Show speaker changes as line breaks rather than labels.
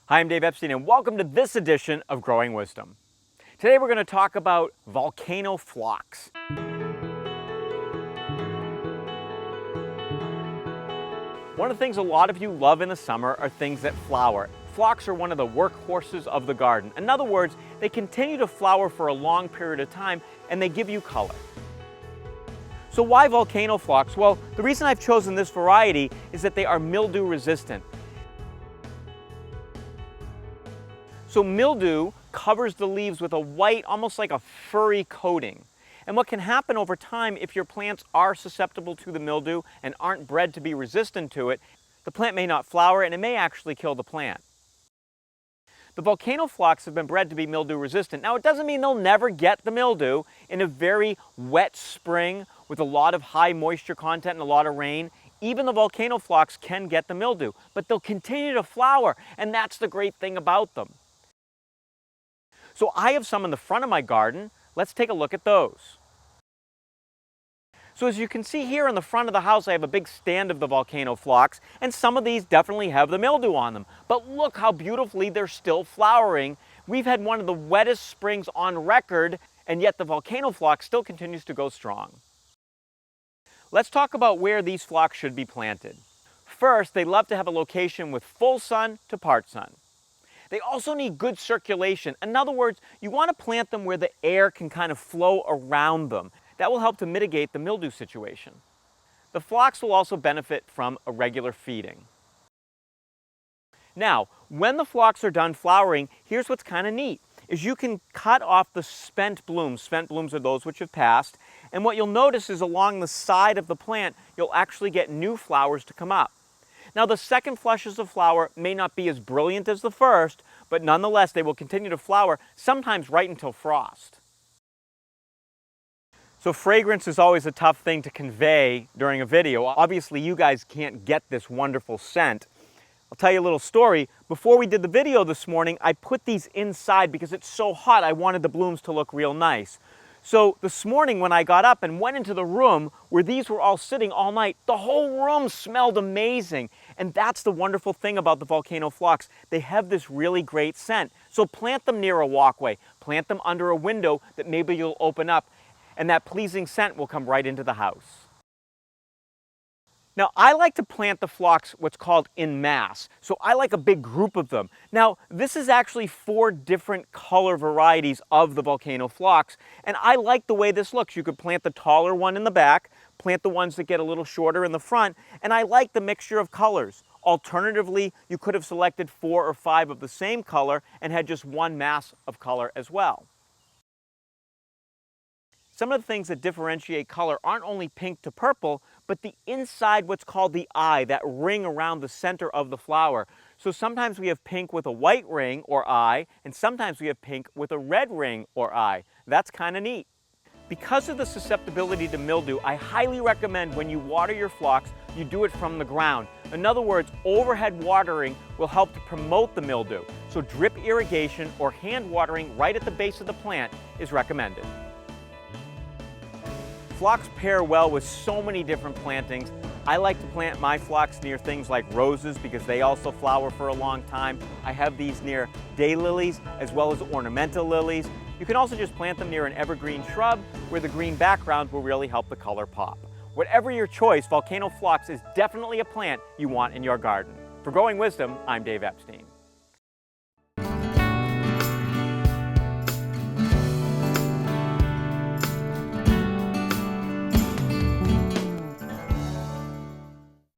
Hi, I'm Dave Epstein, and welcome to this edition of Growing Wisdom. Today we're going to talk about Volcano Phlox. One of the things a lot of you love in the summer are things that flower. Phlox are one of the workhorses of the garden. In other words, they continue to flower for a long period of time and they give you color. So why Volcano Phlox? Well, the reason I've chosen this variety is that they are mildew resistant. So mildew covers the leaves with a white, almost like a furry coating. And what can happen over time if your plants are susceptible to the mildew and aren't bred to be resistant to it, the plant may not flower and it may actually kill the plant. The Volcano Phlox have been bred to be mildew resistant. Now it doesn't mean they'll never get the mildew. In a very wet spring with a lot of high moisture content and a lot of rain, even the Volcano Phlox can get the mildew, but they'll continue to flower, and that's the great thing about them. So I have some in the front of my garden. Let's take a look at those. So as you can see here in the front of the house, I have a big stand of the Volcano Phlox, and some of these definitely have the mildew on them. But look how beautifully they're still flowering. We've had one of the wettest springs on record, and yet the Volcano Phlox still continues to go strong. Let's talk about where these phlox should be planted. First, they love to have a location with full sun to part sun. They also need good circulation. In other words, you want to plant them where the air can kind of flow around them. That will help to mitigate the mildew situation. The phlox will also benefit from a regular feeding. Now, when the phlox are done flowering, here's what's kind of neat, is you can cut off the spent blooms. Spent blooms are those which have passed. And what you'll notice is along the side of the plant, you'll actually get new flowers to come up. Now the second flushes of flower may not be as brilliant as the first, but nonetheless they will continue to flower, sometimes right until frost. So fragrance is always a tough thing to convey during a video. Obviously you guys can't get this wonderful scent. I'll tell you a little story. Before we did the video this morning, I put these inside because it's so hot I wanted the blooms to look real nice. So this morning when I got up and went into the room where these were all sitting all night, the whole room smelled amazing. And that's the wonderful thing about the Volcano Phlox. They have this really great scent. So plant them near a walkway, plant them under a window that maybe you'll open up, and that pleasing scent will come right into the house. Now, I like to plant the phlox what's called in mass. So I like a big group of them. Now, this is actually 4 different color varieties of the Volcano Phlox, and I like the way this looks. You could plant the taller one in the back, plant the ones that get a little shorter in the front, and I like the mixture of colors. Alternatively, you could have selected 4 or 5 of the same color and had just one mass of color as well. Some of the things that differentiate color aren't only pink to purple, but the inside, what's called the eye, that ring around the center of the flower. So sometimes we have pink with a white ring or eye, and sometimes we have pink with a red ring or eye. That's kind of neat. Because of the susceptibility to mildew, I highly recommend when you water your phlox, you do it from the ground. In other words, overhead watering will help to promote the mildew. So drip irrigation or hand watering right at the base of the plant is recommended. Phlox pair well with so many different plantings. I like to plant my phlox near things like roses because they also flower for a long time. I have these near daylilies as well as ornamental lilies. You can also just plant them near an evergreen shrub where the green background will really help the color pop. Whatever your choice, Volcano Phlox is definitely a plant you want in your garden. For Growing Wisdom, I'm Dave Epstein.